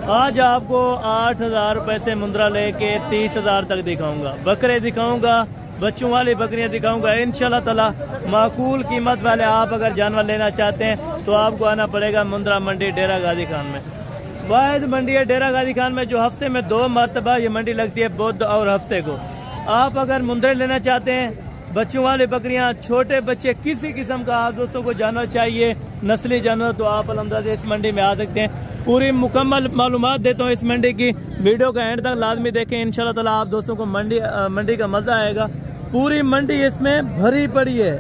आज आपको 8,000 रुपए से मुंद्रा लेके 30,000 तक दिखाऊंगा। बकरे दिखाऊंगा, बच्चों वाली बकरियां दिखाऊंगा इंशाल्लाह ताला। माकूल कीमत वाले आप अगर जानवर लेना चाहते हैं तो आपको आना पड़ेगा मुंद्रा मंडी डेरा गाजी खान में। वाहिद मंडी है डेरा गाजी खान में जो हफ्ते में 2 मरतबा ये मंडी लगती है, बुध और हफ्ते को। आप अगर मुंद्रे लेना चाहते हैं, बच्चों वाले बकरियां, छोटे बच्चे, किसी किस्म का आप दोस्तों को जानवर चाहिए, नस्ली जानवर, तो आप अल्हम्दुलिल्लाह इस मंडी में आ सकते हैं। पूरी मुकम्मल मालूमात देता हूँ इस मंडी की, वीडियो का एंड तक लाजमी देखें। इंशाल्लाह ताला आप दोस्तों को मंडी का मजा आएगा। पूरी मंडी इसमें भरी पड़ी है।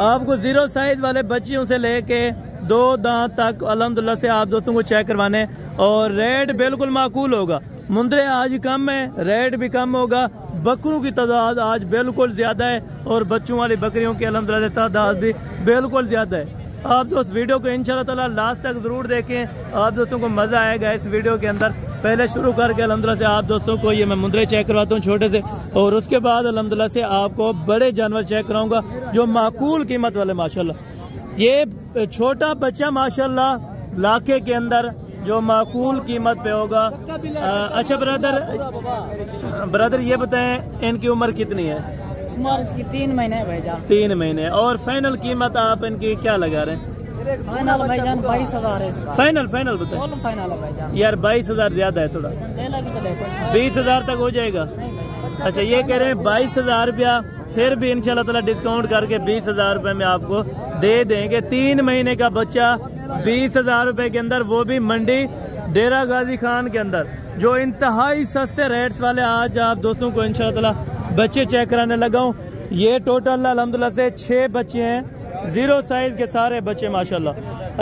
आपको 0 साइज वाले बच्चियों से लेके 2 दांत तक अल्हम्दुलिल्लाह से आप दोस्तों को चेक करवाने, और रेट बिल्कुल माकूल होगा। मुंद्रे आज कम है, रेट भी कम होगा। बकरों की तादाद आज बिल्कुल ज्यादा है और बच्चों वाली बकरियों की अल्हम्दुलिल्लाह तादाद भी बिल्कुल ज्यादा है। आप दोस्त वीडियो को इंशाल्लाह ताला लास्ट तक जरूर देखें, आप दोस्तों को मजा आएगा इस वीडियो के अंदर। पहले शुरू करके अल्हम्दुलिल्लाह से आप दोस्तों को ये मैं मुंद्रे चेक करवाता हूँ छोटे से, और उसके बाद अल्हम्दुलिल्लाह से आपको बड़े जानवर चेक कराऊंगा जो माकूल कीमत वाले। माशाल्लाह ये छोटा बच्चा माशाल्लाह लाखे के अंदर जो माकूल कीमत पे होगा। अच्छा ब्रदर ये बताएं इनकी उम्र कितनी है? उम्र इसकी 3 महीने है भाईजान। 3 महीने। और फाइनल कीमत आप इनकी क्या लगा रहे हैं? फाइनल भाईजान 22,000 है इसका। फाइनल बताएं। फाइनल है भाईजान। यार 22,000 ज्यादा है थोड़ा, 20,000 तक हो जाएगा। अच्छा ये कह रहे हैं 22,000 रुपया, फिर भी इंशाल्लाह ताला डिस्काउंट करके 20,000 रुपए में आपको दे देंगे। 3 महीने का बच्चा 20,000 रुपए के अंदर, वो भी मंडी डेरा गाजी खान के अंदर, जो इंतहाई सस्ते रेट्स वाले। आज आप दोस्तों को इंशाल्लाह ताला बच्चे चेक कराने लगा हूँ। ये टोटल अल्हम्दुलिल्लाह से 6 बच्चे हैं, 0 साइज के सारे बच्चे माशाल्लाह।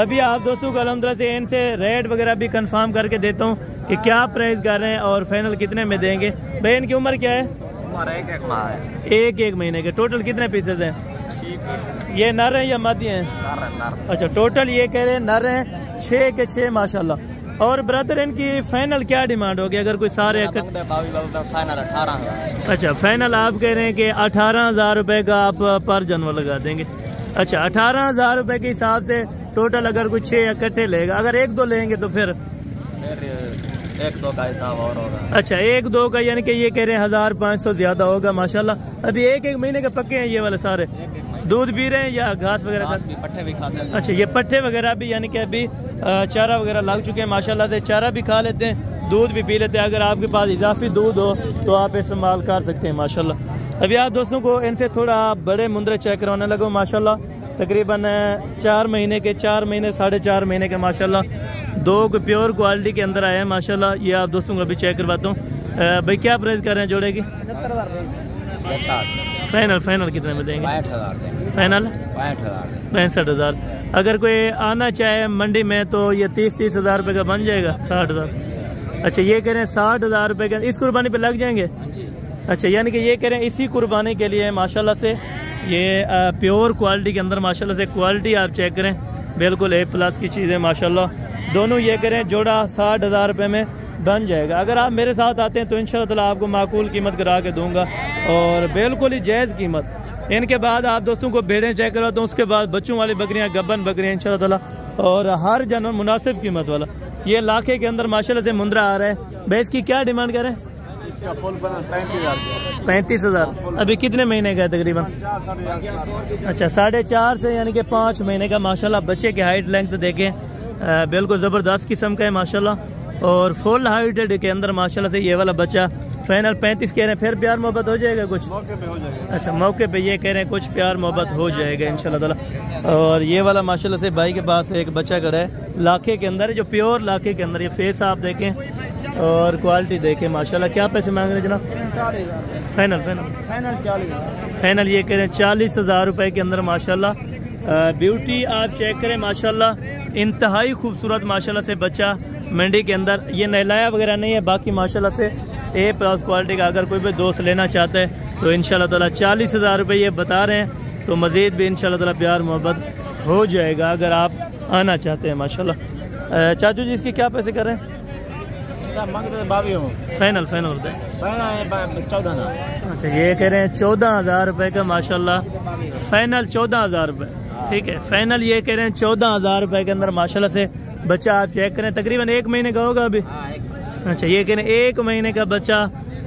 अभी आप दोस्तों को अल्हम्दुलिल्लाह से इनसे रेट वगैरह भी कंफर्म करके देता हूँ कि क्या प्राइस कर रहे हैं और फाइनल कितने में देंगे। भाई इनकी उम्र क्या है? एक महीने के। टोटल कितने पीसेज हैं? ये नर है या मादी हैं? अच्छा टोटल ये कह रहे हैं नर हैं, 6 के 6 माशाल्लाह। और ब्रदर इनकी फाइनल क्या डिमांड होगी अगर कोई सारे? अच्छा फाइनल आप कह रहे हैं कि 18,000 रुपए का आप पर जानवर लगा देंगे। अच्छा 18,000 रुपए के हिसाब से टोटल अगर कोई 6 इकट्ठे लेगा, अगर 1-2 लेंगे तो फिर 1-2 का हिसाब और होगा। अच्छा 1-2 का, यानी कि ये कह रहे हैं 1,500 ज्यादा होगा माशाल्लाह। अभी 1 महीने के पक्के हैं ये वाले सारे? दूध पी रहे हैं या घास वगैरह? पट्टे भी खाते हैं। अच्छा ये पट्टे वगैरह भी, यानी कि अभी चारा वगैरह लग चुके हैं माशाल्लाह से। चारा भी खा लेते हैं, दूध भी पी लेते हैं। अगर आपके पास इजाफी दूध हो तो आप इस्तेमाल कर सकते हैं माशाल्लाह। अभी आप दोस्तों को इनसे थोड़ा बड़े मुंद्रे चेक करवाने लगो माशाल्लाह। तकरीबन 4 महीने के, 4 महीने 4.5 महीने के माशाल्लाह। 2 प्योर क्वालिटी के अंदर आए हैं माशाल्लाह। ये आप दोस्तों को अभी चेक करवाता हूँ। भाई क्या प्राइस कर रहे हैं जोड़े की? फाइनल कितने में देंगे? 62,000। फाइनल 65,000। अगर कोई आना चाहे मंडी में तो ये 30,000 रुपये का बन जाएगा। 60,000। अच्छा ये कह रहे हैं 60,000 रुपये का इस कुर्बानी पे लग जाएंगे। अच्छा यानी कि ये कह रहे हैं इसी कुर्बानी के लिए माशाल्लाह से ये प्योर क्वालिटी के अंदर माशाल्लाह से क्वालिटी आप चेक करें, बिल्कुल A+ की चीज़ें माशाल्लाह। दोनों ये कह रहे हैं जोड़ा 60,000 रुपये में बन जाएगा। अगर आप मेरे साथ आते हैं तो इंशाल्लाह ताला आपको माकूल कीमत करा के दूंगा और बिल्कुल ही जायज़ कीमत। इनके बाद आप दोस्तों को भेड़ें चेक करवाता हूँ, उसके बाद बच्चों वाली बकरियाँ, गब्बन बकरियाँ इंशाल्लाह ताला, और हर जानवर मुनासिब कीमत वाला। ये लाखे के अंदर माशाल्लाह से मुंद्रा आ रहा है। भाई इसकी क्या डिमांड करें? इसका फुल 35,000। अभी कितने महीने का है तकरीबन? अच्छा 4.5 से यानी कि 5 महीने का माशाल्लाह। बच्चे की हाइट लेंथ देखें, बिल्कुल ज़बरदस्त किस्म का है माशाल्लाह, और फुल हाइटेड के अंदर माशाल्लाह से ये वाला बच्चा। फाइनल 35 कह रहे हैं, फिर प्यार मोहब्बत हो जाएगा कुछ? मौके पे हो जाएगा। अच्छा मौके पे ये कह रहे हैं कुछ प्यार मोहब्बत हो जाएगा इंशाल्लाह ताला। और ये वाला माशाल्लाह से भाई के पास एक बच्चा खड़ा है लाखे के अंदर, जो प्योर लाखे के अंदर। ये फेस आप देखें और क्वालिटी देखें माशाल्लाह। क्या पैसे मांग रहे हैं जनाब? फाइनल ये कह रहे हैं 40,000 रुपए के अंदर माशाल्लाह। ब्यूटी आप चेक करें माशाल्लाह, इंतहाई खूबसूरत माशाल्लाह से बच्चा मंडी के अंदर। ये नहलाया वगैरह नहीं है, बाकी माशाल्लाह से A+ क्वालिटी का। अगर कोई भी दोस्त लेना चाहता है तो इंशाल्लाह ताला 40,000 रुपये ये बता रहे हैं, तो मज़ीद भी इंशाल्लाह ताला प्यार मोहब्बत हो जाएगा अगर आप आना चाहते हैं माशाल्लाह। चाचू जी इसके क्या पैसे कर रहे हैं? फाइनल होता है 14,000। अच्छा ये कह रहे हैं 14,000 रुपये का माशाल्लाह। फाइनल 14,000 रुपये, ठीक है। फाइनल ये कह रहे हैं 14,000 रुपये के अंदर माशाल्लाह से बच्चा आप चेक करें, तकरीबन 1 महीने का होगा अभी। अच्छा, ये कह रहे 1 महीने का बच्चा,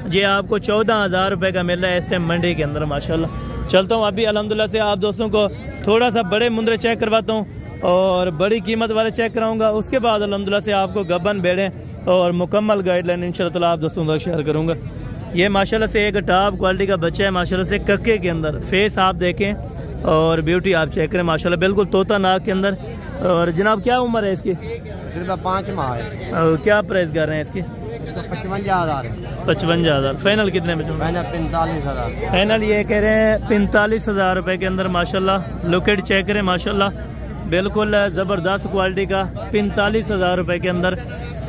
ये आपको 14,000 रुपये का मिल रहा है इस टाइम मंडी के अंदर माशाल्लाह। चलता हूँ अभी अल्हम्दुलिल्लाह से आप दोस्तों को थोड़ा सा बड़े मुंदरे चेक करवाता हूँ और बड़ी कीमत वाले चेक कराऊंगा। उसके बाद अल्हम्दुलिल्लाह से आपको गबन बेड़े और मुकम्मल गाइडलाइन इंशाअल्लाह आप दोस्तों का शेयर करूँगा। ये माशाल्लाह से एक टॉप क्वालिटी का बच्चा है माशाल्लाह से, कक्के के अंदर। फेस आप देखें और ब्यूटी आप चेक करें माशाल्लाह, बिल्कुल तोता नाक के अंदर। और जनाब क्या उम्र है इसकी? 5 माह है। और क्या प्राइस कर रहे हैं इसकी? 55,000 है। 55,000। फाइनल कितने में? 45,000। फाइनल ये कह रहे हैं 45,000 रुपये के अंदर माशाल्लाह। लोकेट चेक करें माशाल्लाह, बिल्कुल ज़बरदस्त क्वालिटी का 45,000 रुपये के अंदर।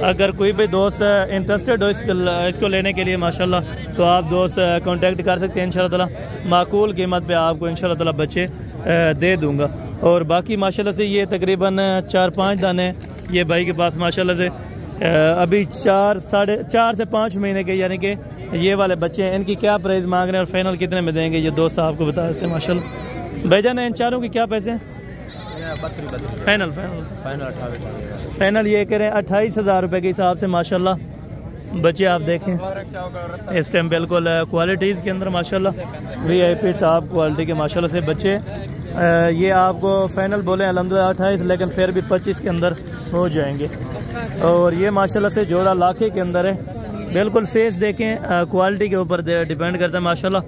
अगर कोई भी दोस्त इंटरेस्टेड हो इसको लेने के लिए माशाल्लाह, तो आप दोस्त कांटेक्ट कर सकते हैं इंशाअल्लाह। माकूल कीमत पे आपको इंशाअल्लाह बच्चे दे दूंगा। और बाकी माशाल्लाह से ये तकरीबन 4-5 दाने ये भाई के पास माशाल्लाह से अभी 4 से 5 महीने के यानी कि ये वाले बच्चे हैं। इनकी क्या प्राइस मांग रहे हैं और फाइनल कितने में देंगे ये दोस्त आपको बता देते हैं माशाल्लाह। भाईजान इन चारों की क्या पैसे हैं? फाइनल ये कह रहे हैं 28,000 रुपये के हिसाब से माशाल्लाह। बच्चे आप देखें इस टाइम बिल्कुल क्वालिटीज़ के अंदर माशाल्लाह, VIP टॉप क्वालिटी के माशाल्लाह से बच्चे। ये आपको फाइनल बोले अल्हम्दुलिल्लाह 28, लेकिन फिर भी 25 के अंदर हो जाएंगे। और ये माशाल्लाह से जोड़ा लाखे के अंदर है। बिल्कुल फेस देखें, क्वालिटी के ऊपर डिपेंड करता है माशाल्लाह।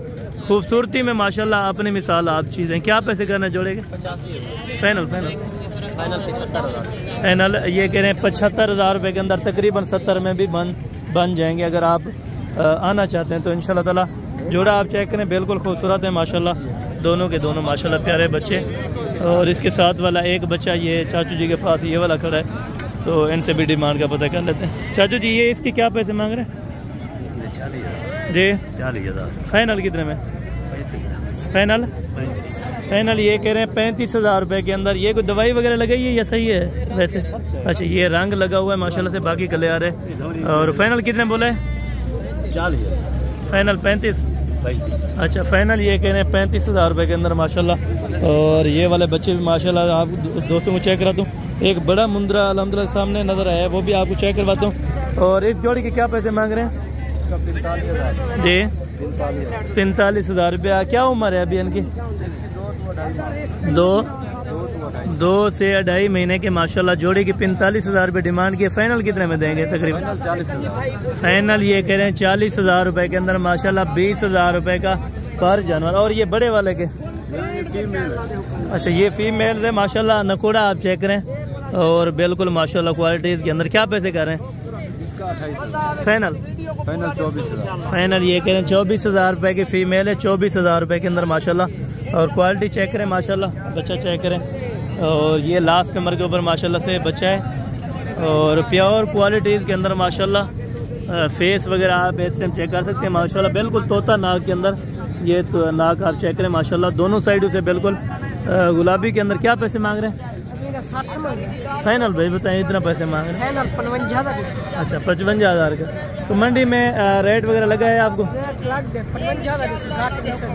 खूबसूरती में माशाल्लाह अपनी मिसाल आप चीज़ें। क्या पैसे करना जोड़ेंगे? 85। फाइनल 75,000। फाइनल ये कह रहे हैं 75,000 रुपये के अंदर, तकरीबन 70 में भी बन जाएंगे। अगर आप आना चाहते हैं तो इंशाल्लाह ताला। जोड़ा आप चेक करें, बिल्कुल खूबसूरत है माशाल्लाह, दोनों के दोनों माशाल्लाह प्यारे बच्चे। और इसके साथ वाला एक बच्चा ये चाचू जी के पास ये वाला खड़ा है, तो इनसे भी डिमांड का पता कर लेते हैं। चाचू जी ये इसके क्या पैसे मांग रहे हैं? जी 40,000। फाइनल कितने में? फाइनल ये कह रहे हैं 35,000 रुपये के अंदर। ये कोई दवाई वगैरह लगाई है या सही है वैसे? अच्छा, ये रंग लगा हुआ है माशाल्लाह से, बाकी कले आ रहे। और फाइनल कितने बोला है? 40। फाइनल 35। अच्छा, फाइनल ये कह रहे हैं 35,000 रुपये के अंदर माशाल्लाह। और ये वाले बच्चे भी माशाल्लाह आप दोस्तों को चेक कराता हूँ। एक बड़ा मुंदरा अल्हम्दुलिल्लाह सामने नज़र आया है, वो भी आपको चेक करवाता हूँ। और इस जोड़ी के क्या पैसे मांग रहे हैं? 45,000 जी 45,000 रुपया। क्या उम्र है अभी इनकी? 2 से 2.5 महीने के माशाल्लाह। जोड़ी की 45,000 रुपये डिमांड की। फाइनल कितने में देंगे तकरीबन? 40,000। फाइनल ये कह रहे हैं 40,000 रुपये के अंदर माशाल्लाह, 20,000 रुपये का पर जानवर। और ये बड़े वाले के? अच्छा, ये फीमेल है माशाल्लाह। नकोड़ा आप चेक करें और बिल्कुल माशाल्लाह क्वालिटीज़ के अंदर। क्या पैसे कर रहे हैं? फाइनल 24,000। फाइनल ये कह रहे हैं 24,000 रुपये की फीमेल है, 24,000 रुपये के अंदर माशाल्लाह। और क्वालिटी चेक करें माशाल्लाह, बच्चा चेक करें। और ये लास्ट कमर के ऊपर माशाल्लाह से बच्चा है और प्योर क्वालिटीज़ के अंदर माशाल्लाह। फेस वगैरह आप इस टाइम चेक कर सकते हैं माशाल्लाह, बिल्कुल तोता नाक के अंदर। ये तो नाक आप चेक करें माशाल्लाह, दोनों साइडों से बिल्कुल गुलाबी के अंदर। क्या पैसे मांग रहे हैं? 60 फाइनल भाई बताएं, इतना पैसे मांग रहे हैं? 55,000। अच्छा, 55,000 का। तो मंडी में रेट वगैरह लगा है आपको?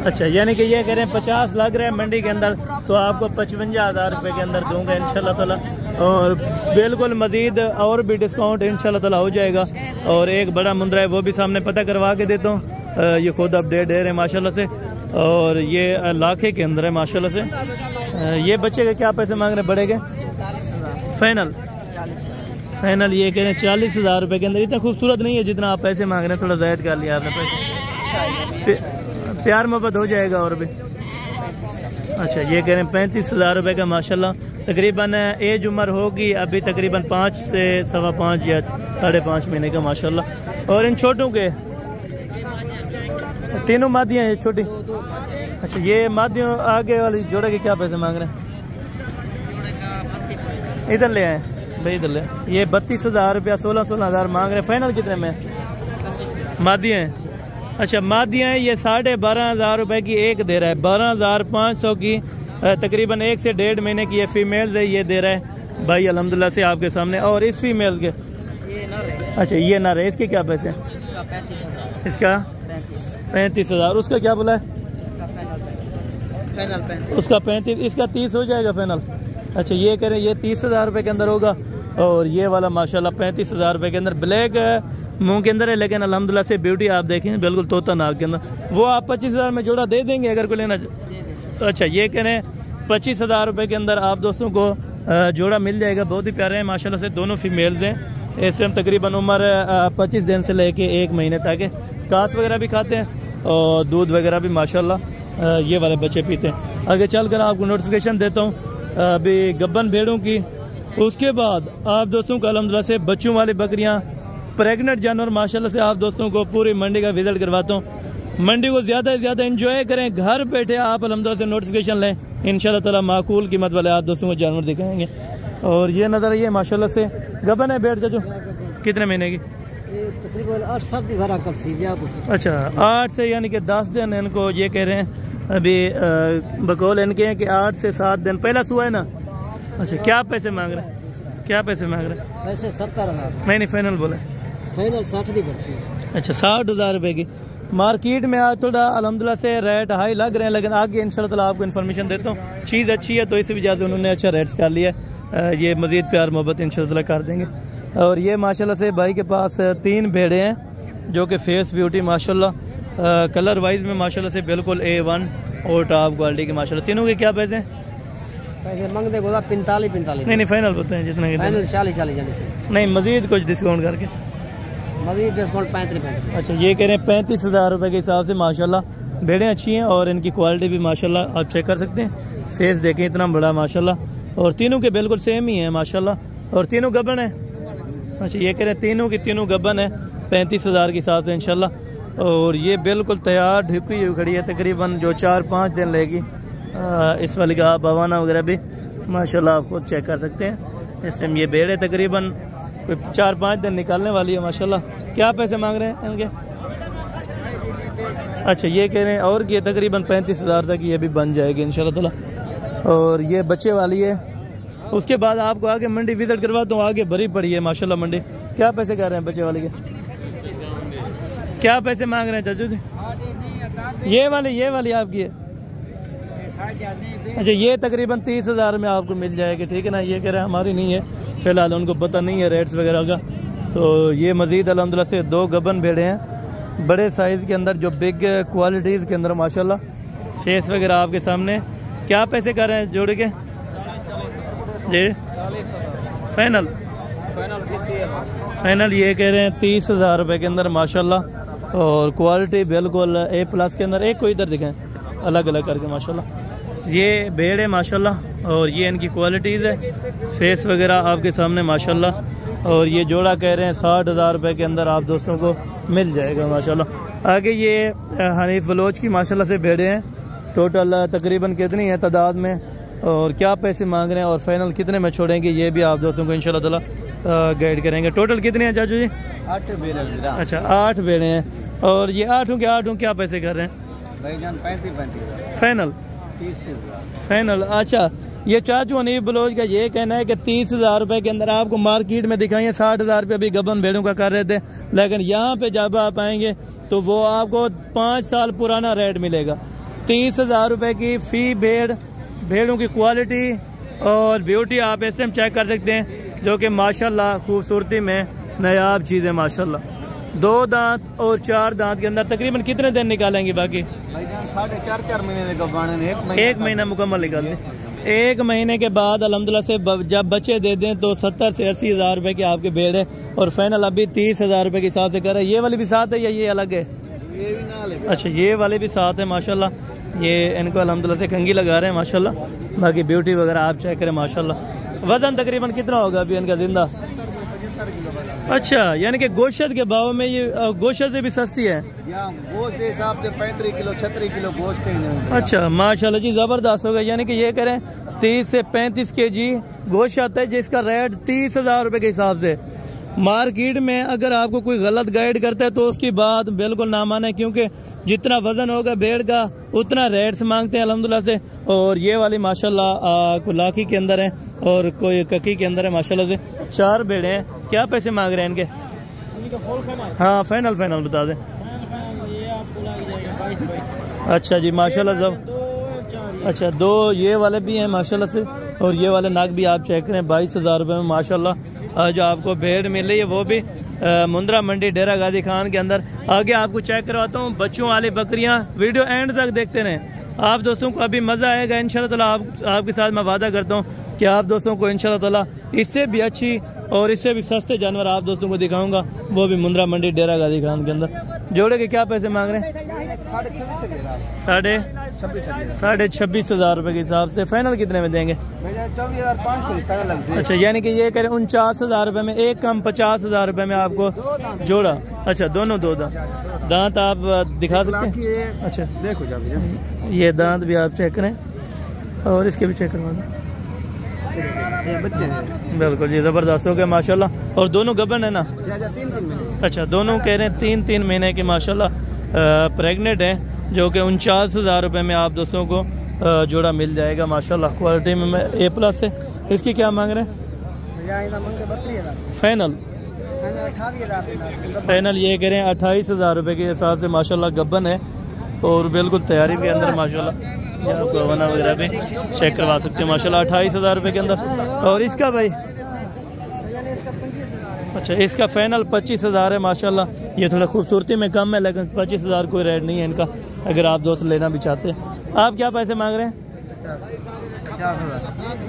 अच्छा, यानी कि ये कह रहे हैं 50 लग रहे हैं मंडी के अंदर, तो आपको 55,000 रुपये के अंदर दूंगा इंशाल्लाह ताला। और बिल्कुल मजीद और भी डिस्काउंट इंशाल्लाह ताला हो जाएगा। और एक बड़ा मुंदरा है, वो भी सामने पता करवा के देता हूँ। ये खुद अपडेट दे रहे हैं माशाल्लाह से। और ये लाखे के अंदर है माशाल्लाह से। ये बच्चे का क्या पैसे मांग रहे हैं बड़े के? फाइनल ये कह रहे हैं 40,000 रुपये के अंदर। इतना खूबसूरत नहीं है जितना आप पैसे मांग रहे हैं, थोड़ा ज़ायद कर लिया आपने पैसे। प्यार मोहब्बत हो जाएगा और भी। अच्छा, ये कह रहे हैं 35,000 रुपये का माशाल्लाह। तकरीबन एज उम्र होगी अभी तकरीबन 5 से 5.25 या 5.5 महीने का माशाल्लाह। और इन छोटों के तीनों मादियाँ हैं छोटी? अच्छा, ये मादियों आगे वाली जोड़े के क्या पैसे मांग रहे हैं? इधर ले आए भाई, इधर ले। ये 32,000 रुपया 16,000 मांग रहे हैं। फाइनल कितने में? मादियाँ हैं। अच्छा, मादियाँ हैं। ये 12,500 रुपये की एक दे रहा है, 12,500 की तकरीबन 1 से 1.5 महीने की ये फीमेल है, ये दे रहा है भाई अल्हम्दुलिल्लाह से आपके सामने। और इस फीमेल के? अच्छा, ये नर है। इसके क्या पैसे हैं? इसका 35,000। उसका क्या बोला है? उसका 35। इसका 30 हो जाएगा फाइनल। अच्छा, ये कह रहे हैं ये 30,000 रुपये के अंदर होगा। और ये वाला माशाल्लाह 35,000 रुपये के अंदर ब्लैक मुंह के अंदर है, लेकिन अल्हम्दुलिल्लाह से ब्यूटी आप देखें बिल्कुल तोता नाक के अंदर। वो आप 25,000 में जोड़ा दे देंगे अगर कोई लेना चाहे। अच्छा, ये कह रहे हैं 25,000 रुपये के अंदर आप दोस्तों को जोड़ा मिल जाएगा। बहुत ही प्यारे हैं माशाल्लाह से, दोनों फीमेल्स हैं। इस टाइम तकरीबन उम्र 25 दिन से लेके 1 महीने तक है। घास वगैरह भी खाते हैं और दूध वगैरह भी माशाल्लाह ये वाले बच्चे पीते हैं। आगे चल कर आपको नोटिफिकेशन देता हूँ अभी गब्बन भेड़ों की। उसके बाद आप दोस्तों को अल्हम्दुलिल्लाह से बच्चों वाली बकरियाँ, प्रेग्नेंट जानवर माशाल्लाह से आप दोस्तों को पूरी मंडी का विजिट करवाता हूँ। मंडी को ज़्यादा से ज़्यादा एंजॉय करें, घर बैठे आप अल्हम्दुलिल्लाह से नोटिफिकेशन लें, इंशाल्लाह ताला माकूल कीमत वाले आप दोस्तों को जानवर दिखाएंगे। और ये नज़र आइए माशाल्लाह से गबन है भेड़ जो कितने महीने की? तकरीबन 8-7 दिन। अच्छा, 8 से यानी कि 10 दिन इनको ये कह रहे हैं अभी बकौल इनके हैं कि 8 से 7 दिन पहला सुआ है ना। अच्छा, क्या पैसे मांग रहे हैं? क्या पैसे मांग रहे हैं? वैसे 70,000। नहीं फाइनल बोला, फाइनल 60 दी पड़ती। अच्छा, 60,000 रुपये की। मार्केट में आज थोड़ा अल्हम्दुलिल्लाह से रेट हाई लग रहे हैं, लेकिन आगे इंशाल्लाह ताला आपको इन्फॉर्मेशन देता हूँ। चीज़ अच्छी है तो इसी वजह से उन्होंने अच्छा रेट्स कर लिया है। ये मज़ीद प्यार मोहब्बत इंशाल्लाह ताला कर देंगे। और ये माशाल्लाह से भाई के पास 3 भेड़े हैं जो कि फेस ब्यूटी माशाल्लाह कलर वाइज में माशाल्लाह से बिल्कुल A1 और टॉप क्वालिटी के माशाल्लाह। तीनों के क्या पैसे हैं? पैसे मांगते बोला 45। नहीं फाइनल बताएं जितना कि फाइनल 40 नहीं, मज़ीद कुछ डिस्काउंट करके मज़ीद डिस्काउंट 35। अच्छा, ये कह रहे हैं 35,000 रुपये के हिसाब से माशाल्लाह भेड़ें अच्छी हैं और इनकी क्वालिटी भी माशाल्लाह आप चेक कर सकते हैं। फेस देखें इतना बड़ा माशाल्लाह, और तीनों के बिल्कुल सेम ही हैं माशाल्लाह, और तीनों गबन है। अच्छा, ये कह रहे हैं तीनों की तीनों गबन है 35,000 के हिसाब से इंशाल्लाह। और ये बिल्कुल तैयार ढुकी हुई खड़ी है, तकरीबन जो 4-5 दिन लेगी। इस वाली का बवाना वगैरह भी माशाल्लाह आप खुद चेक कर सकते हैं। इस टाइम ये भेड़ है तकरीबन कोई 4-5 दिन निकालने वाली है माशाल्लाह। क्या पैसे मांग रहे हैं इनके? अच्छा, ये कह रहे हैं और ये तकरीबन 35,000 तक ये भी बन जाएगी इंशाल्लाह ताला। और ये बच्चे वाली है। उसके बाद आपको आगे मंडी विजिट करवाता हूँ, आगे भरी पड़ी है माशाल्लाह मंडी। क्या पैसे कह रहे हैं बच्चे वाले के? क्या पैसे मांग रहे हैं चाचू जी? ये वाली आपकी है। अच्छा, ये तकरीबन 30,000 में आपको मिल जाएगी, ठीक है ना। ये कह रहे हैं हमारी नहीं है, फिलहाल उनको पता नहीं है रेट्स वगैरह का। तो ये मज़ीद अल्हम्दुलिल्लाह से 2 गबन भेड़े हैं बड़े साइज़ के अंदर, जो बिग क्वालिटीज़ के अंदर माशाल्लाह। फेस वगैरह आपके सामने। क्या पैसे कर रहे हैं जोड़े के जी? फाइनल ये कह रहे हैं 30,000 रुपये के अंदर माशाल्लाह। और क्वालिटी बिल्कुल A+ के अंदर। एक को इधर दिखाएं अलग अलग करके माशाल्लाह। ये भेड़ है माशाल्लाह और ये इनकी क्वालिटीज़ है। फेस वगैरह आपके सामने माशाल्लाह। और ये जोड़ा कह रहे हैं 60,000 रुपये के अंदर आप दोस्तों को मिल जाएगा माशाल्लाह। आगे ये हनीफ बलोच की माशाल्लाह से भेड़े हैं। टोटल तकरीबन कितनी है तादाद में और क्या पैसे मांग रहे हैं और फाइनल कितने में छोड़ेंगे, ये भी आप दोस्तों को इंशाल्लाह ताला गाइड करेंगे। टोटल कितने हैं चाचू जी? 8 भेड़े। अच्छा, 8 भेड़े हैं। और ये 8 के 8 क्या पैसे कर रहे हैं? भाईजान 35 फाइनल 30 फाइनल। अच्छा, ये चाचू हनीफ बलोच का ये कहना है कि 30,000 रुपये के अंदर आपको मार्केट में दिखाइए 60,000 रुपये अभी गबन भेड़ों का कर रहे थे, लेकिन यहाँ पे जब आप आएंगे तो वो आपको 5 साल पुराना रेट मिलेगा। 30,000 रुपये की फी भेड़ों की क्वालिटी और ब्यूटी आप इस टाइम चेक कर सकते हैं, जो कि माशाल्लाह खूबसूरती में नायाब चीज़ है माशाल्लाह। 2 दांत और 4 दांत के अंदर तकरीबन कितने दिन निकालेंगे? बाकी भाईजान 4.5 महीने का 1 महीना मुकम्मल निकाल दें। 1 महीने के बाद अल्हम्दुलिल्लाह से जब बच्चे दे दें तो 70 से 80,000 रुपये के आपके भेड़ है। और फाइनल अभी 30,000 रुपये के हिसाब से कर रहे हैं। ये वाली भी साथ है या ये अलग है? ये भी ना ले। अच्छा, ये वाले भी साथ है माशाल्लाह। ये इनको अल्हम्दुलिल्लाह से कंगी लगा रहे हैं माशाल्लाह। बाकी ब्यूटी वगैरह आप चेक करें माशाल्लाह। वजन तकरीबन कितना होगा अभी इनका जिंदा? अच्छा, यानी कि गोश्त के भाव में ये गोश्त से भी सस्ती है। गोश्त के हिसाब से 35 किलो 36 किलो गोश्त है। अच्छा, माशाल्लाह जी ज़बरदस्त होगा। यानी कि ये करें 30 से 35 kg गोश्त आता है, जिसका रेट 30,000 रुपये के हिसाब से। मार्केट में अगर आपको कोई गलत गाइड करता है तो उसकी बात बिल्कुल ना माने, क्योंकि जितना वजन होगा भेड़ का उतना रेट्स मांगते हैं अल्हम्दुलिल्लाह से। और ये वाली माशाल्लाह कोई लाखी के अंदर है और कोई ककी के अंदर है माशाल्लाह से। 4 भेड़े हैं। क्या पैसे मांग रहे हैं इनके? हाँ, फाइनल बता दें। अच्छा जी माशाल्लाह सब। अच्छा, 2 ये वाले भी हैं माशाल्लाह से और ये वाले नाग भी आप चेक करें 22,000 रुपये में माशाल्लाह। जो आपको भेड़ मिल रही है वो भी मुंद्रा मंडी डेरा गाजी खान के अंदर। आगे आपको चेक करवाता हूँ बच्चों वाली बकरियाँ। वीडियो एंड तक देखते रहें, आप दोस्तों को अभी मज़ा आएगा इंशाल्लाह ताला। आपके साथ मैं वादा करता हूँ कि आप दोस्तों को इंशाल्लाह ताला इससे भी अच्छी और इससे भी सस्ते जानवर आप दोस्तों को दिखाऊंगा, वो भी मुंद्रा मंडी डेरा गाजी खान के अंदर। जोड़े के क्या पैसे मांग रहे हैं? 26,500 रुपये के हिसाब से। फाइनल कितने में देंगे? 24,500। अच्छा, यानी कि ये करें 49,000 रुपये में, एक कम 50,000 रुपये में आपको जोड़ा। अच्छा, दोनों दो दांत आप दिखा सकते हैं? अच्छा देखो ये दांत भी आप चेक करें और इसके भी चेक करवा दें। बच्चे हैं बिल्कुल जी, ज़बरदस्त हो गया माशाल्लाह। और दोनों गबन है ना? 3 महीने। अच्छा, दोनों कह रहे हैं 3 महीने के माशाल्लाह प्रेग्नेंट हैं, जो कि 49,000 रुपये में आप दोस्तों को जोड़ा मिल जाएगा माशाल्लाह। क्वालिटी में A+ है। इसकी क्या मांग रहे हैं? फाइनल ये कह रहे हैं 28,000 रुपये के हिसाब से माशाल्लाह गब्बन है और बिल्कुल तैयारी के अंदर माशाल्लाह। ये आप गवाना वगैरह भी चेक करवा सकते हैं माशाल्लाह 28,000 रुपये के अंदर। और इसका भाई? अच्छा, इसका फाइनल 25,000 है माशाल्लाह। ये थोड़ा खूबसूरती में कम है लेकिन 25,000 कोई रेट नहीं है इनका, अगर आप दोस्त लेना भी चाहते हैं। आप क्या पैसे मांग रहे हैं?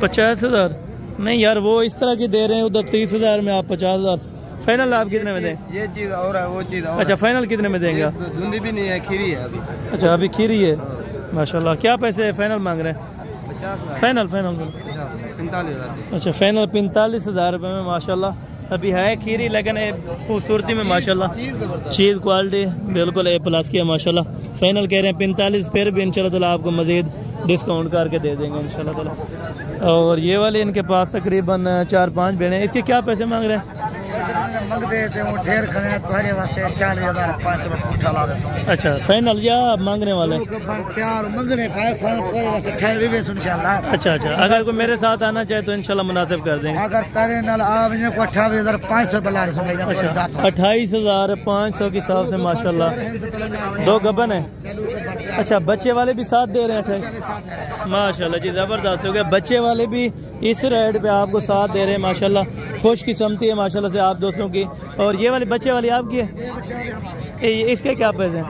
50,000? नहीं यार, वो इस तरह की दे रहे हैं, उधर 30,000 में आप 50,000। फाइनल आप कितने में दें? ये चीज़ और है, वो चीज़ और। अच्छा, फाइनल कितने में देंगे? धुंधी भी नहीं है, खीरी है अभी। अच्छा, अभी खीरी है माशाल्लाह। क्या पैसे फाइनल मांग रहे हैं? 50,000। फाइनल 45,000। अच्छा, फाइनल 45,000 रुपये में माशाल्लाह। अभी है खीरी लेकिन खूबसूरती में माशाल्लाह चीज़ क्वालिटी बिल्कुल A+ की है माशाल्लाह। फाइनल कह रहे हैं 45, फिर भी इंशाल्लाह ताला आपको मज़ीद डिस्काउंट करके दे देंगे इंशाल्लाह ताला। और ये वाले इनके पास तकरीबन 4-5 भेड़ें हैं। इसके क्या पैसे मांग रहे हैं? अच्छा, फाइनल या मांगने वाले? अच्छा, अगर कोई मेरे साथ आना चाहे तो इंशाल्लाह मुनासिब कर देंगे। अगर 28,500 के हिसाब से माशाल्लाह। 2 गबन है। अच्छा, बच्चे वाले भी साथ दे रहे हैं 28 माशाल्लाह जी, ज़बरदस्त हो गया। बच्चे वाले भी इस रेट पे आपको साथ दे रहे हैं माशाल्लाह। खुशकिस्मती है माशाल्लाह से आप दोस्तों की। और ये वाली बच्चे वाली आपकी है? इसके क्या पैसे हैं?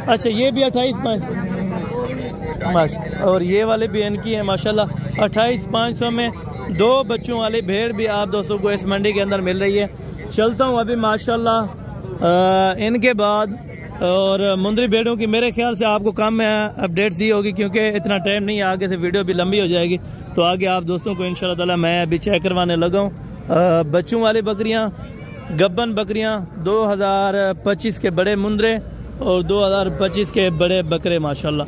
अच्छा, ये भी 28,500 माशा। और ये वाले भी इनकी है माशाल्लाह 28,500 में। 2 बच्चों वाली भेड़ भी आप दोस्तों को इस मंडी के अंदर मिल रही है। चलता हूँ अभी माशाल्लाह इनके बाद। और मुंद्री भेड़ों की मेरे ख्याल से आपको कम अपडेट्स दी होगी क्योंकि इतना टाइम नहीं है, आगे से वीडियो भी लंबी हो जाएगी। तो आगे आप दोस्तों को इंशाल्लाह ताला मैं अभी चेक करवाने लगा हूँ बच्चों वाली बकरियाँ, गब्बन बकरियाँ 2025 के बड़े मुंद्रे और 2025 के बड़े बकरे माशाल्लाह।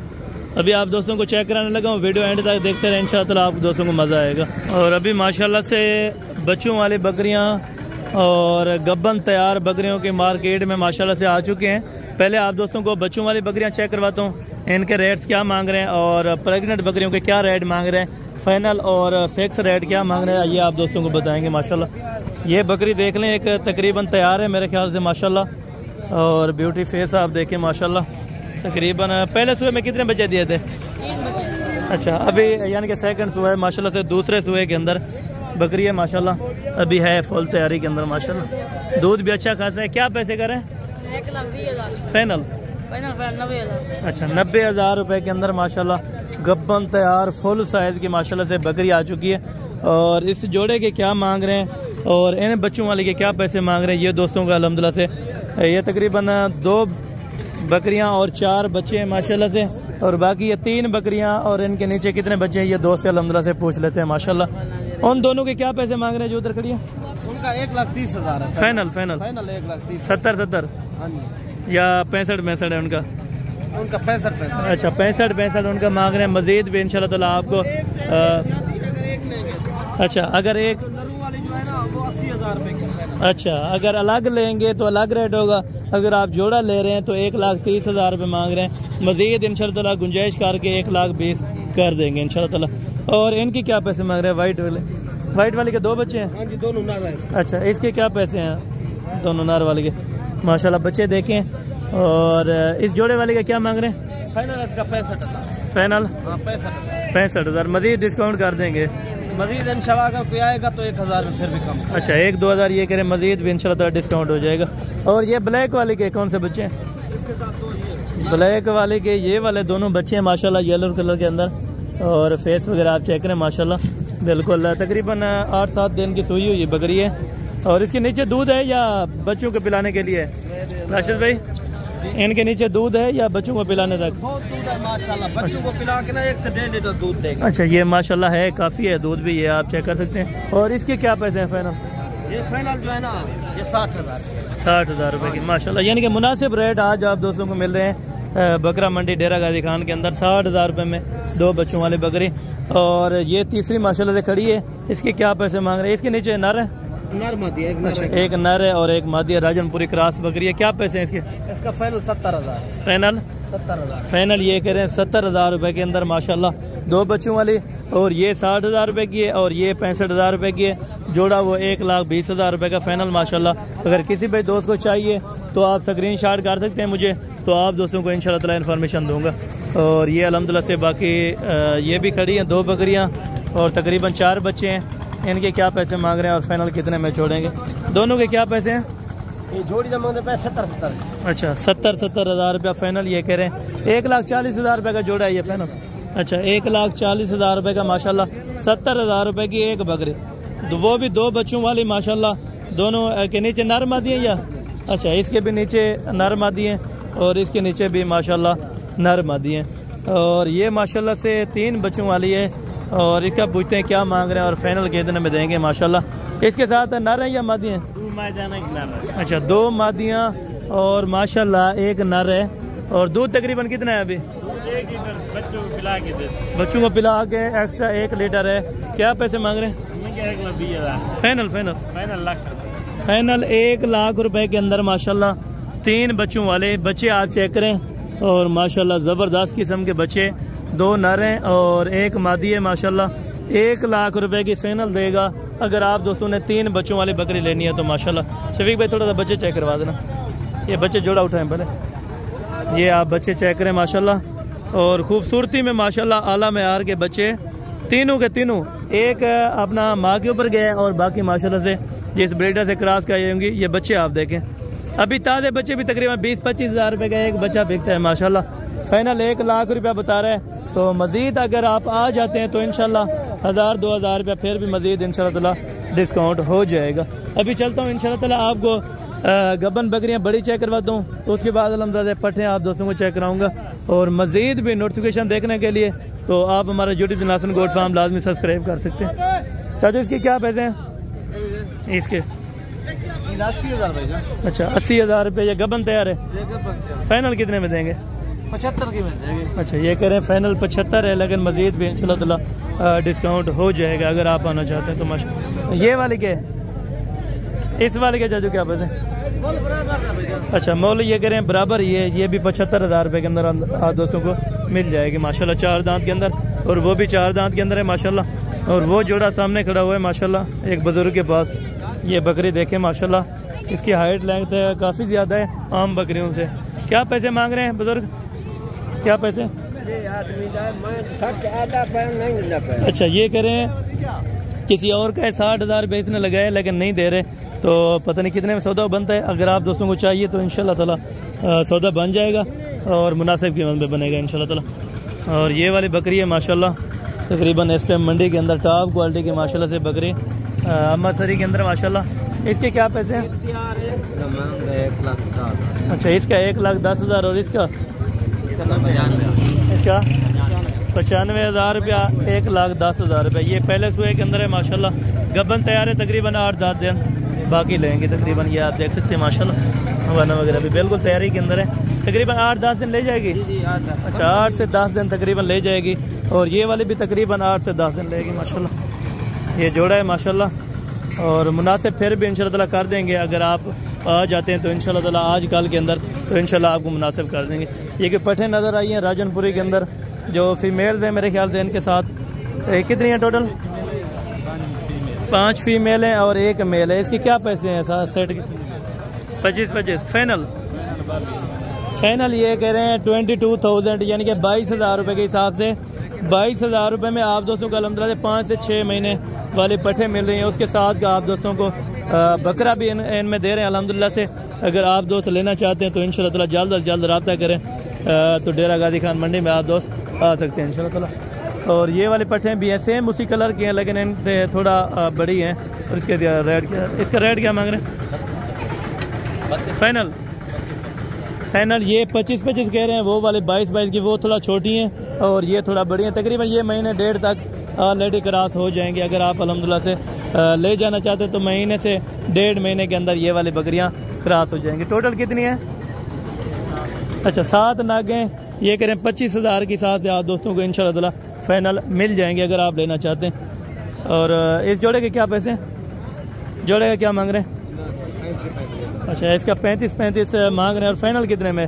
अभी आप दोस्तों को चेक कराने लगा हूँ, वीडियो एंड तक देखते रहे इंशाल्लाह ताला आप दोस्तों को मज़ा आएगा। और अभी माशाल्लाह से बच्चों वाली बकरियाँ और गब्बन तैयार बकरियों के मार्केट में माशाल्लाह से आ चुके हैं। पहले आप दोस्तों को बच्चों वाली बकरियां चेक करवाता हूं, इनके रेट्स क्या मांग रहे हैं और प्रेग्नेंट बकरियों के क्या रेट मांग रहे हैं, फाइनल और फिक्स रेट क्या मांग रहे हैं, ये आप दोस्तों को बताएंगे माशाल्लाह। ये बकरी देख लें, एक तकरीबन तैयार है मेरे ख्याल से माशाल्लाह। और ब्यूटी फेस आप देखें माशाल्लाह। तकरीबन पहले सुबह में कितने बच्चे दिए थे? 3 बजे। अच्छा, अभी यानी कि सेकंड सुबह माशाल्लाह से दूसरे सुबह के अंदर बकरी है माशाल्लाह। अभी है फुल तैयारी के अंदर माशाल्लाह। दूध भी अच्छा खासा है। क्या पैसे करें? 1,20,000 फाइनल? 90,000। अच्छा, 90,000 रुपये के अंदर माशाल्लाह गब्बन तैयार फुल साइज़ की माशाल्लाह से बकरी आ चुकी है। और इस जोड़े के क्या मांग रहे हैं और इन बच्चों वाले के क्या पैसे मांग रहे हैं, ये दोस्तों का अल्हम्दुलिल्लाह से ये तकरीबन 2 बकरियां और 4 बच्चे हैं माशाल्लाह से। और बाकी ये 3 बकरियां और इनके नीचे कितने बच्चे हैं ये दोस्त से अल्हम्दुलिल्लाह से पूछ लेते हैं माशाल्लाह। उन दोनों के क्या पैसे मांग रहे हैं जो उधर खड़ी है? उनका 1,30,000 है। फाइनल 1,30,000। 70 या 65 है उनका? उनका 65। अच्छा, 65 उनका मांग रहे हैं। मजीद भी इंशाल्लाह ताला आपको अच्छा, अगर एक वाली जो है ना वो 80,000 रुपए की। अच्छा, अगर अलग लेंगे तो अलग रेट होगा, अगर आप जोड़ा ले रहे हैं तो 1,30,000 रुपये मांग रहे हैं। मजीद इंशाल्लाह ताला गुंजाइश करके 1,20,000 कर देंगे इंशाल्लाह ताला। और इनकी क्या पैसे मांग रहे हैं? वाइट वाली के 2 बच्चे हैं? हाँ जी, दोनों नर हैं। अच्छा, इसके क्या पैसे हैं? दोनों नर वाले के माशाल्लाह बच्चे देखें। और इस जोड़े वाले का क्या मांग रहे हैं? फाइनल इसका 65,000। फाइनल? हाँ, 65,000। 65,000। मजीद डिस्काउंट कर देंगे? मजीद इंशाल्लाह अगर कोई आएगा तो 1000 में फिर भी कम। अच्छा 1-2 ये करें मजीद भी इंशाल्लाह डिस्काउंट हो जाएगा। और ये ब्लैक वाले के कौन से बच्चे हैं? इसके साथ तो ये ब्लैक वाले के ये वाले दोनों बच्चे हैं माशाल्लाह येलो कलर के अंदर। और फेस वगैरह आप चेक करें माशाल्लाह बिल्कुल तकरीबन 8-7 दिन की सोई हुई बकरी है। और इसके नीचे दूध है या बच्चों को पिलाने के लिए है? राशिद भाई इनके नीचे दूध है या बच्चों को पिलाने तक? बहुत दूध है माशाल्लाह, बच्चों को पिला के ना 1 से 1.5 लीटर दूध देगा। अच्छा ये माशाल्लाह है काफ़ी है दूध भी, ये आप चेक कर सकते हैं। और इसके क्या पैसे हैं फाइनल? ये फाइनल जो है ना ये 60,000 60,000 रुपये की माशाल्लाह, यानी कि मुनासिब रेट आज आप दोस्तों को मिल रहे हैं बकरा मंडी डेरा गाजी खान के अंदर 60,000 रुपये में 2 बच्चों वाली बकरी। और ये तीसरी माशाल्लाह से खड़ी है, इसके क्या पैसे मांग रहे हैं? इसके नीचे नर है? नर मादी है, अच्छा एक नर है और एक मादी है, राजनपुरी क्रॉस बकरी है। क्या पैसे हैं इसके? इसका फाइनल 70,000। फाइनल 70,000 फाइनल ये कह रहे हैं 70,000 रुपये के अंदर माशाल्लाह 2 बच्चों वाली। और ये 60,000 रुपये की है और ये 65,000 रुपये की है। जोड़ा वो 1,20,000 रुपये का फाइनल माशाल्लाह। अगर किसी भाई दोस्त को चाहिए तो आप स्क्रीन शॉट कर सकते हैं मुझे, तो आप दोस्तों को इंशाल्लाह ताला इन्फॉर्मेशन दूंगा। और ये अल्हम्दुलिल्लाह से बाकी ये भी खड़ी हैं 2 बकरियाँ और तकरीबन 4 बच्चे हैं। इनके क्या पैसे मांग रहे हैं और फाइनल कितने में छोड़ेंगे? दोनों के क्या पैसे हैं? ये जोड़ी जब मांगते पैसे 70,000। अच्छा 70,000 रुपया फाइनल ये कह रहे हैं। 1,40,000 रुपये का जोड़ा है ये फाइनल। अच्छा 1,40,000 रुपये का माशाल्लाह 70,000 रुपये की एक बकरी, वो भी 2 बच्चों वाली माशाल्लाह। दोनों के नीचे नर मादी है या? अच्छा इसके भी नीचे नर मादी हैं और इसके नीचे भी माशाल्लाह नर मादी हैं। और ये माशाल्लाह से 3 बच्चों वाली है। और इसका पूछते हैं क्या मांग रहे हैं और फाइनल कितने में देंगे माशाल्लाह। इसके साथ नर है या मादी हैं? अच्छा 2 मादियाँ और माशाल्लाह 1 नर है। और दूध तकरीबन कितना है अभी? 1 लीटर बच्चों को पिला के एक्स्ट्रा 1 लीटर है। क्या पैसे मांग रहे हैं? 1,20,000 फाइनल फाइनल 1 लाख रुपए के अंदर माशाल्लाह 3 बच्चों वाले बच्चे आप चेक करें। और माशाल्लाह ज़बरदस्त किस्म के बच्चे, 2 नर हैं और 1 मादी है माशाल्लाह। 1 लाख रुपए की फाइनल देगा अगर आप दोस्तों ने 3 बच्चों वाली बकरी लेनी है तो माशाल्लाह। शफीक भाई थोड़ा सा बच्चे चेक करवा देना, ये बच्चे जोड़ा उठाएं पहले, ये आप बच्चे चेक करें माशाल्लाह। और खूबसूरती में माशाल्लाह आला मेयार के बच्चे तीनों के तीनों। एक अपना माँ के ऊपर गए और बाकी माशाल्लाह से जिस ब्रीडर से क्रॉस कराई होंगी। ये बच्चे आप देखें अभी ताज़े बच्चे भी तकरीबन 20-25 हज़ार रुपये का एक बच्चा बिकता है माशाल्लाह। फाइनल 1 लाख रुपया बता रहे हैं। तो मज़ीद अगर आप आ जाते हैं तो इंशाल्लाह 1,000-2,000 रुपया फिर भी मज़ीद इंशाल्लाह ताला डिस्काउंट हो जाएगा। अभी चलता हूँ इंशाल्लाह ताला आपको गबन बकरियाँ बड़ी चेक करवाता हूँ, तो उसके बाद अल्हम्दुलिल्लाह पट्टे आप दोस्तों को चेक कराऊँगा। और मज़ीद भी नोटिफिकेशन देखने के लिए तो आप हमारा YouTube channel Hasan goat farm लाजमी सब्सक्राइब कर सकते हैं। चाचा इसके क्या पैसे हैं? इसके 80,000 भाई। अच्छा 80,000 रुपये। ये गबन तैयार है, फाइनल कितने में देंगे? 75 की मिल जाएगी। अच्छा ये कह रहे हैं फाइनल 75 है, लेकिन मज़ीद भी इंशाल्लाह ताला डिस्काउंट हो जाएगा अगर आप आना चाहते हैं तो माशा। ये वाले के, इस वाले के चाचू क्या पैसे? अच्छा मोल ये कह रहे हैं बराबर ही है, ये भी 75,000 रुपये के अंदर आप दोस्तों को मिल जाएगी माशाल्लाह 4 दांत के अंदर। और वो भी 4 दांत के अंदर है माशाल्लाह। और वो जोड़ा सामने खड़ा हुआ है माशाल्लाह एक बुजुर्ग के पास। ये बकरी देखें माशाल्लाह, इसकी हाइट लेंथ काफ़ी ज़्यादा है आम बकरियों से। क्या पैसे मांग रहे हैं बुजुर्ग? क्या पैसे? अच्छा ये कह रहे हैं किसी और का 60,000 रुपये इसने लगाए लेकिन नहीं दे रहे, तो पता नहीं कितने में सौदा बनता है। अगर आप दोस्तों को चाहिए तो इंशाल्लाह ताला सौदा बन जाएगा और मुनासिब कीमत में बनेगा इंशाल्लाह ताला। और ये वाली बकरी है माशाल्लाह तकरीबन इस टाइम मंडी के अंदर टॉप क्वालिटी की माशाल्लाह से बकरी अमृतसरी के अंदर माशाल्लाह। इसके क्या पैसे हैं? 1,10,000। अच्छा इसका 1,10,000 और इसका 95,000 रुपया 1,10,000 रुपये। ये पहले सुए के अंदर है माशाल्लाह। गबन तैयार है तकरीबन 8-10 दिन बाकी लेंगे तकरीबन। ये आप देख सकते हैं माशाल्लाह हवाना वगैरह भी बिल्कुल तैयारी के अंदर है। तकरीबन 8-10 दिन ले जाएगी। अच्छा 8 से 10 दिन तकरीबन ले जाएगी। और ये वाली भी तकरीबन 8 से 10 दिन लेगी माशाल्लाह। ये जोड़ा है माशाल्लाह और मुनासिब फिर भी इंशाल्लाह ताला कर देंगे। अगर आप आ जाते हैं तो इंशाल्लाह ताला आज कल के अंदर तो इंशाल्लाह आपको मुनासिब कर देंगे। ये कि पट्टे नज़र आई हैं राजनपुरी के अंदर जो फीमेल्स हैं मेरे ख्याल से इनके साथ कितनी हैं टोटल? 5 फीमेल हैं और 1 मेल है। इसके क्या पैसे हैं सेट के? 25 फाइनल ये कह रहे हैं 22,000 यानी कि 22,000 रुपये के हिसाब से 22,000 रुपये में आप दोस्तों को अल्हम्दुलिल्लाह 5 से 6 महीने वाले पट्ठे मिल रही हैं। उसके साथ का आप दोस्तों को बकरा भी इनमें दे रहे हैं अल्हम्दुलिल्लाह से। अगर आप दोस्त लेना चाहते हैं तो इंशाल्लाह ताला जल्द अज जल्द रब्ता करें तो डेरा गाजी खान मंडी में आप दोस्त आ सकते हैं इंशाल्लाह ताला। और ये वाले पट्ठे भी हैं, सेम उसी कलर के हैं लेकिन इनसे थोड़ा बड़ी हैं। और इसके रेट क्या, इसका रेट क्या मांग रहे हैं? फाइनल ये 25-25 कह रहे हैं। वो वाले 22-22 की वो थोड़ा छोटी हैं और ये थोड़ा बड़ी हैं। तकरीबन ये महीने 1.5 तक ऑलरेडी क्रॉस हो जाएंगे। अगर आप अल्हम्दुलिल्लाह से ले जाना चाहते हैं तो महीने से 1.5 महीने के अंदर ये वाली बकरियां क्रॉस हो जाएंगी। टोटल कितनी है? अच्छा 7 नागें। ये कह रहे हैं 25,000 के हिसाब से आप दोस्तों को इंशाल्लाह ताला फाइनल मिल जाएंगे अगर आप लेना चाहते हैं। और इस जोड़े के क्या पैसे, जोड़े का क्या मांग रहे हैं? अच्छा इसका 35-35 मांग रहे हैं। और फाइनल कितने में?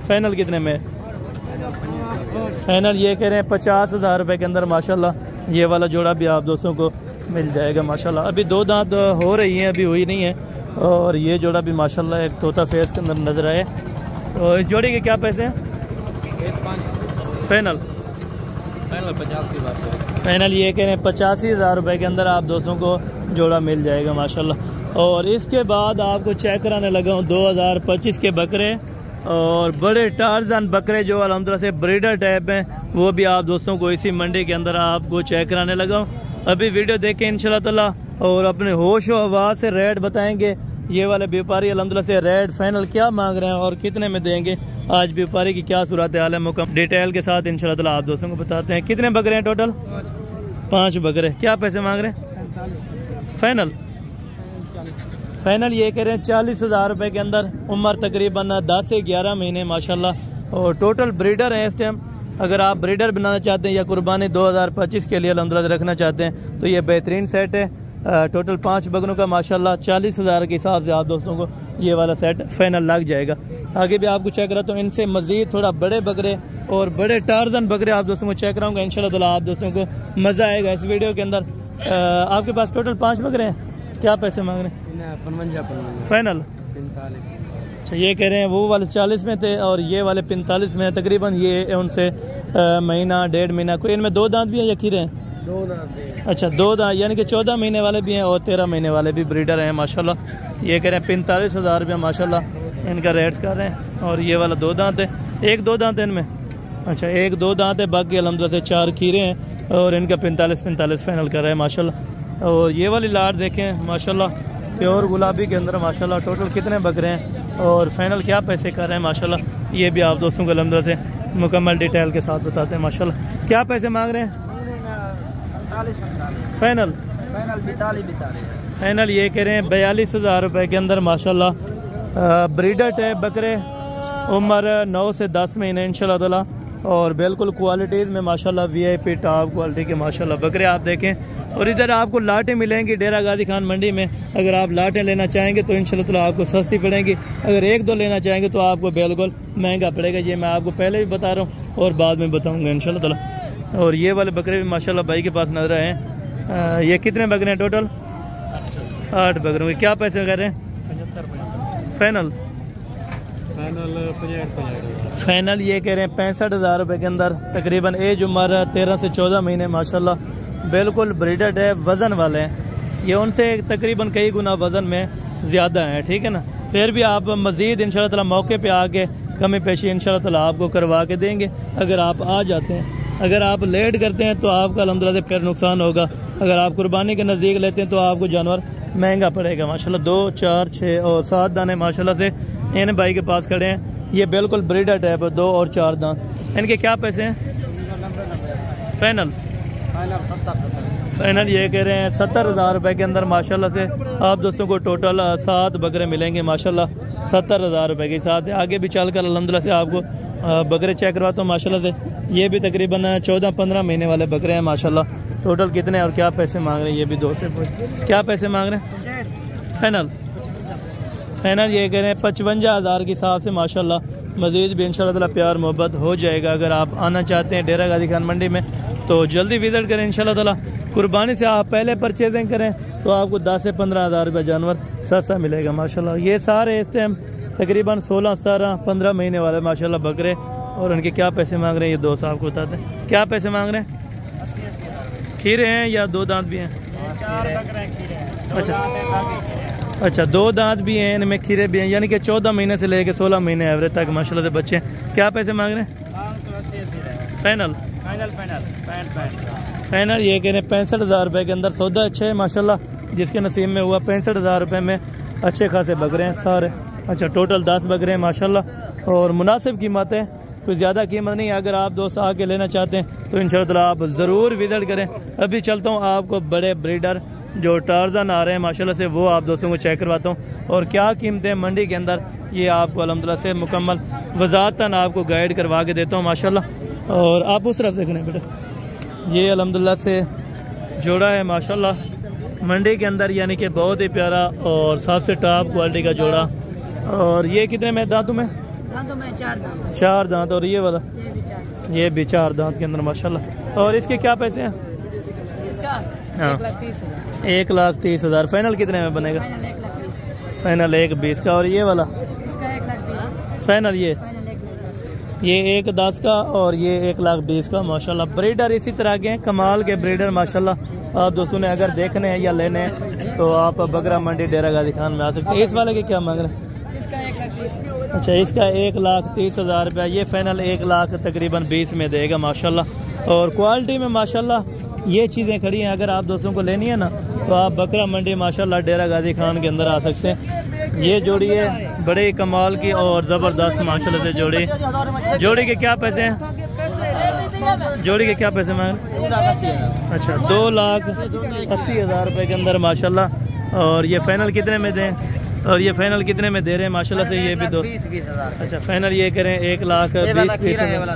फाइनल कितने में? फाइनल ये कह रहे हैं 50,000 रुपये के अंदर माशाल्लाह ये वाला जोड़ा भी आप दोस्तों को मिल जाएगा माशाल्लाह। अभी 2 दांत हो रही हैं, अभी हुई नहीं है। और ये जोड़ा भी माशाल्लाह एक तोता फेस के अंदर नजर आए। और इस जोड़ी के क्या पैसे हैं? फाइनल 85,000। फाइनल ये कह रहे हैं 85,000 रुपये के अंदर आप दोस्तों को जोड़ा मिल जाएगा माशाल्लाह। और इसके बाद आपको चेक कराने लगा हूँ 2025 के बकरे और बड़े टार्जन बकरे जो अल्हम्दुलिल्लाह से ब्रीडर टाइप हैं, वो भी आप दोस्तों को इसी मंडी के अंदर आपको चेक कराने लगा हूँ। अभी वीडियो देखें इंशाल्लाह ताला और अपने होश और आवाज़ से रेट बताएंगे। ये वाले व्यापारी अल्हम्दुलिल्लाह से रेट फाइनल क्या मांग रहे हैं और कितने में देंगे, आज व्यापारी की क्या सूरत हाल है मुकम्मल डिटेल के साथ इंशाल्लाह ताला आप दोस्तों को बताते हैं। कितने बकरे हैं टोटल? 5 बकरे। क्या पैसे मांग रहे हैं? फाइनल ये कह रहे हैं 40,000 रुपये के अंदर। उम्र तकरीबन 10 से 11 महीने माशाल्लाह। और टोटल ब्रीडर हैं इस टाइम। अगर आप ब्रीडर बनाना चाहते हैं या कुर्बानी 2025 के लिए अल्हम्दुलिल्लाह रखना चाहते हैं तो ये बेहतरीन सेट है। टोटल 5 बकरों का माशाल्लाह 40,000 के हिसाब से आप दोस्तों को ये वाला सेट फाइनल लग जाएगा। आगे भी आपको चेक कराता हूँ। इनसे मज़ीद थोड़ा बड़े बकरे और बड़े टार्जन बकरे आप दोस्तों को चेक कराऊंगा इंशाल्लाह ताला। आप दोस्तों को मज़ा आएगा इस वीडियो के अंदर। आपके पास टोटल 5 बकरे हैं। क्या पैसे मांग रहे हैं? फाइनल 45। अच्छा ये कह रहे हैं वो वाले 40 में थे और ये वाले 45 में। तकरीबन ये उनसे महीना 1.5 महीना। कोई इनमें 2 दांत भी हैं या खीरे हैं? 2 दांत। अच्छा 2 दांत, यानी कि 14 महीने वाले भी हैं और 13 महीने वाले भी ब्रीडर हैं माशाल्लाह। ये कह रहे हैं 45,000 रुपया माशाल्लाह इनका रेट्स कर रहे हैं। और ये वाला 2 दांत है। 1-2 दांत है इनमें? अच्छा 1-2 दांत है, बाकी अल्हम्दुलिल्लाह से 4 खीरे हैं और इनका 45-45 फाइनल कर रहे हैं माशाल्लाह। और ये वाली लाट देखें माशाल्लाह प्योर गुलाबी के अंदर माशाल्लाह। टोटल कितने बकरे हैं और फाइनल क्या पैसे कर रहे हैं माशाल्लाह, ये भी आप दोस्तों को अल्हम्दुलिल्लाह से मुकम्मल डिटेल के साथ बताते हैं माशाल्लाह। क्या पैसे मांग रहे हैं? फाइनल फाइनल ये कह रहे हैं 42,000 रुपये के अंदर माशाल्लाह। ब्रीडर टाइप बकरे, उम्र 9 से 10 महीने इंशाल्लाह ताला। और बिल्कुल क्वालिटीज़ में माशाल्लाह VIP टॉप क्वालिटी के माशाल्लाह बकरे आप देखें। और इधर आपको लाटें मिलेंगी डेरा गाजी खान मंडी में। अगर आप लाटें लेना चाहेंगे तो इंशाल्लाह ताला आपको सस्ती पड़ेंगी। अगर 1-2 लेना चाहेंगे तो आपको बिल्कुल महंगा पड़ेगा। ये मैं आपको पहले भी बता रहा हूँ और बाद में बताऊँगा इंशाल्लाह ताला। और ये वाले बकरे भी माशाल्लाह भाई के पास नजर आए हैं। ये कितने बकरे हैं टोटल? 8 बकरों के। क्या पैसे कर रहे हैं? 75। फाइनल फाइनल ये कह रहे हैं 65,000 रुपये के अंदर। तकरीबन एज उम्र 13 से 14 महीने माशाल्लाह। बिल्कुल ब्रीडर है, वज़न वाले हैं। ये उनसे तकरीबन कई गुना वज़न में ज़्यादा है, ठीक है ना। फिर भी आप मज़ीद इंशाल्लाह ताला मौके पे आके कमी पेशी इंशाल्लाह ताला आपको करवा के देंगे अगर आप आ जाते हैं। अगर आप लेट करते हैं तो आपका अल्हम्दुलिल्लाह से फिर नुकसान होगा। अगर आप कुर्बानी के नज़दीक लेते हैं तो आपको जानवर महंगा पड़ेगा माशाल्लाह। 2, 4, 6 और 7 दाने माशाल्लाह से इन भाई के पास खड़े हैं। ये बिल्कुल ब्रीडर टाइप है, 2 और 4 दांत। इनके क्या पैसे हैं? फाइनल फाइनल ये कह रहे हैं 70,000 रुपये के अंदर माशाल्लाह से आप दोस्तों को टोटल 7 बकरे मिलेंगे माशाल्लाह 70,000 रुपये के साथ। आगे भी चलकर अल्हम्दुलिल्लाह से आपको बकरे चेक करवाता हूँ माशाल्लाह से। ये भी तकरीबन 14-15 महीने वाले बकरे हैं माशाल्लाह। टोटल कितने और क्या पैसे मांग रहे हैं? ये भी 2 से क्या पैसे मांग रहे हैं? फाइनल फाइनल ये कह रहे हैं 55,000 के हिसाब से माशाल्लाह। मज़ीद भी इंशाल्लाह ताला प्यार मोहब्बत हो जाएगा। अगर आप आना चाहते हैं डेरा गाजी खान मंडी में तो जल्दी विज़िट करें इंशाल्लाह ताला। कुर्बानी से आप पहले परचेजिंग करें तो आपको 10 से 15,000 रुपये जानवर सस्ता मिलेगा माशाल्लाह। ये सारे इस टाइम तकरीबन 16, 17, 15 महीने वाले माशाल्लाह बकरे और उनके क्या पैसे मांग रहे हैं ये दोस्त आपको बताते हैं। क्या पैसे मांग रहे हैं? खीरे हैं या दो दांत भी हैं? अच्छा 2 दांत भी हैं, इनमें खीरे भी हैं, यानी कि 14 महीने से लेके 16 महीने एवरेज तक माशाल्लाह से बच्चे हैं। क्या पैसे मांग रहे हैं? फाइनल फाइनल ये कह रहे हैं 65,000 रुपये के अंदर सौदा अच्छा है माशाल्लाह, जिसके नसीब में हुआ 65,000 रुपये में अच्छे खासे बकरे हैं सारे। अच्छा टोटल 10 बकरे हैं माशाल्लाह और मुनासिब कीमत है, कोई ज़्यादा कीमत नहीं है। अगर आप दोस्त आके लेना चाहते हैं तो इंशाअल्लाह आप ज़रूर विजिट करें। अभी चलता हूँ आपको बड़े ब्रीडर जो टार्जन आ रहे हैं माशाल्लाह से वो आप दोस्तों को चेक करवाता हूँ और क्या कीमतें मंडी के अंदर ये आपको अल्हम्दुलिल्लाह से मुकम्मल वज़ाहतन आपको गाइड करवा के देता हूँ माशाल्लाह। और आप उस तरफ देखने बेटा, ये अल्हम्दुलिल्लाह से जोड़ा है माशाल्लाह मंडी के अंदर, यानी कि बहुत ही प्यारा और सबसे टॉप क्वालिटी का जोड़ा। और ये कितने में दांतों में? 4 दांत। और ये वाला ये भी 4 दांत के अंदर माशाल्लाह। और इसके क्या पैसे हैं? इसका हाँ 1,30,000। फाइनल कितने में बनेगा? फाइनल 1,20 का। और ये वाला इसका 1,20 फाइनल ये 1,10 का और ये 1,20 का माशाल्लाह। ब्रीडर इसी तरह के हैं, कमाल के ब्रीडर माशाल्लाह। आप दोस्तों ने अगर देखने हैं या लेने हैं तो आप बकरा मंडी डेरा गाजी खान में आ सकते हैं। इस वाले के क्या मांग रहे हैं? इसका 1,30,000। अच्छा इसका 1,30,000 रुपया, ये फाइनल 1,00,000 तकरीबन 20 में देगा माशाल्लाह। और क्वालिटी में माशाल्लाह ये चीज़ें खड़ी हैं। अगर आप दोस्तों को लेनी है ना तो आप बकरा मंडी माशाल्लाह डेरा गाजी खान के अंदर आ सकते हैं। ये जोड़ी है बड़े कमाल की और ज़बरदस्त माशाल्लाह से जोड़ी। जोड़ी के क्या पैसे हैं? जोड़ी के क्या पैसे मांग? अच्छा 2,80,000 रुपये के अंदर माशाल्लाह। और ये फाइनल कितने में दें? और ये फाइनल कितने में दे रहे हैं माशाल्लाह से? ये भी 20,000। अच्छा फाइनल ये करें 1,20,000।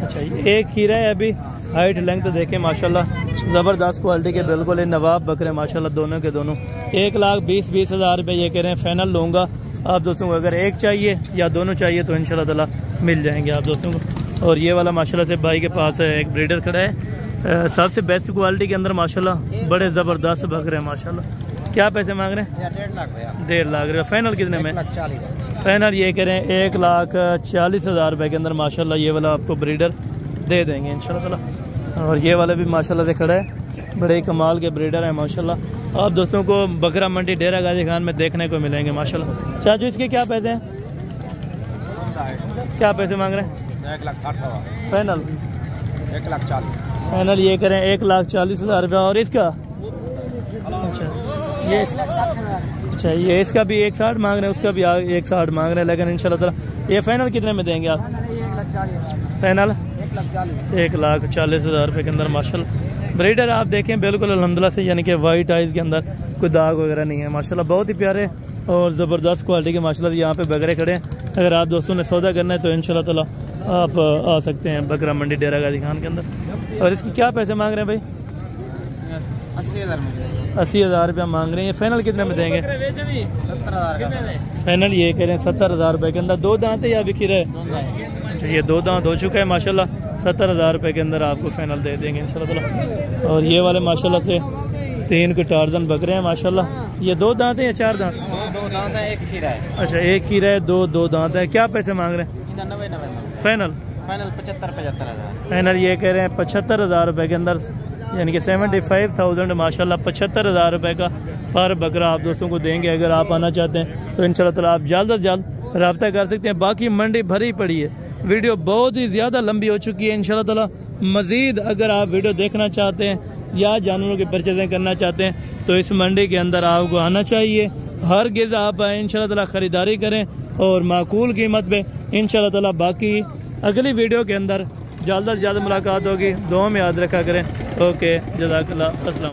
अच्छा एक खीरा है, अभी हाइट लेंथ देखें माशाल्लाह ज़बरदस्त क्वालिटी के बिल्कुल नवाब बकरे माशाल्लाह दोनों के दोनों। 1,20,000 रुपये ये कह रहे हैं फाइनल लूँगा। आप दोस्तों को अगर एक चाहिए या दोनों चाहिए तो इंशाल्लाह ताला मिल जाएंगे आप दोस्तों को। और ये वाला माशाल्लाह से भाई के पास एक ब्रीडर खड़ा है सबसे बेस्ट क्वालिटी के अंदर माशाल्लाह, बड़े ज़बरदस्त बकरे हैं माशाल्लाह। क्या पैसे मांग रहे हैं? 1,50,000 रुपये। फाइनल कितने में? फाइनल ये कह रहे हैं 1,40,000 रुपये के अंदर माशाल्लाह। ये वाला आपको ब्रीडर दे देंगे इंशाल्लाह ताला। और ये वाला भी माशाल्लाह से खड़ा है, बड़े कमाल के ब्रीडर हैं माशाल्लाह। आप दोस्तों को बकरा मंडी डेरा गाजी खान में देखने को मिलेंगे माशाल्लाह। चाचू इसके क्या पैसे हैं? क्या पैसे मांग रहे हैं? 1,60,000। फाइनल 1,40,000। फाइनल ये करें 1,40,000 रुपया। और इसका अच्छा ये इसका भी 1,60 मांग रहे हैं, उसका भी 1,60 मांग रहे हैं, लेकिन इंशाल्लाह ताला ये फाइनल कितने में देंगे आप? फाइनल 1,40,000 रुपये के अंदर माशाल्लाह। ब्रीडर आप देखें बिल्कुल अल्हम्दुलिल्लाह से, यानी कि वाइट आइज़ के अंदर कोई दाग वगैरह नहीं है माशाल्लाह। बहुत ही प्यारे और ज़बरदस्त क्वालिटी के माशाल्लाह यहाँ पे बकरे खड़े हैं। अगर आप दोस्तों ने सौदा करना है तो इंशाल्लाह ताला आप आ सकते हैं बकरा मंडी डेरा गाजी खान के अंदर। और इसकी क्या पैसे मांग रहे हैं भाई? 80,000 रुपया मांग रहे हैं। ये फाइनल कितने में देंगे? 70,000। फाइनल ये कह रहे हैं 70,000 रुपये के अंदर। 2 दांत है या बिखी रहे? अच्छा ये 2 दांत हो चुका है माशाल्लाह। 70,000 रुपये के अंदर आपको फाइनल दे देंगे इंशाल्लाह ताला। और ये वाले माशाल्लाह से 3 के टार्जन बकरे हैं माशाल्लाह। ये 2 दांत है या 4 दांत? 2 दांत है, 1 खीरा है। अच्छा 1 खीरा है, 2 दांत है। क्या पैसे मांग रहे हैं? 90,000। फाइनल 75,000। फाइनल ये कह रहे हैं 75,000 रुपये के अंदर, यानी कि 75,000 माशाल्लाह। 75,000 रुपये का पर बकरा आप दोस्तों को देंगे। अगर आप आना चाहते हैं तो इंशाल्लाह ताला आप जल्द से जल्द रब्ता कर सकते हैं। बाकी मंडी भरी पड़ी है, वीडियो बहुत ही ज़्यादा लंबी हो चुकी है। इंशाल्लाह ताला मज़ीद अगर आप वीडियो देखना चाहते हैं या जानवरों की परचेजिंग करना चाहते हैं तो इस मंडी के अंदर आपको आना चाहिए। हर गिज़ आप इंशाल्लाह ताला ख़रीदारी करें और माकूल कीमत पे इंशाल्लाह ताला। बाकी अगली वीडियो के अंदर जल्द से जल्द मुलाकात होगी। दुआ में याद रखा करें। ओके जज़ाकल्लाह। अस्सलाम।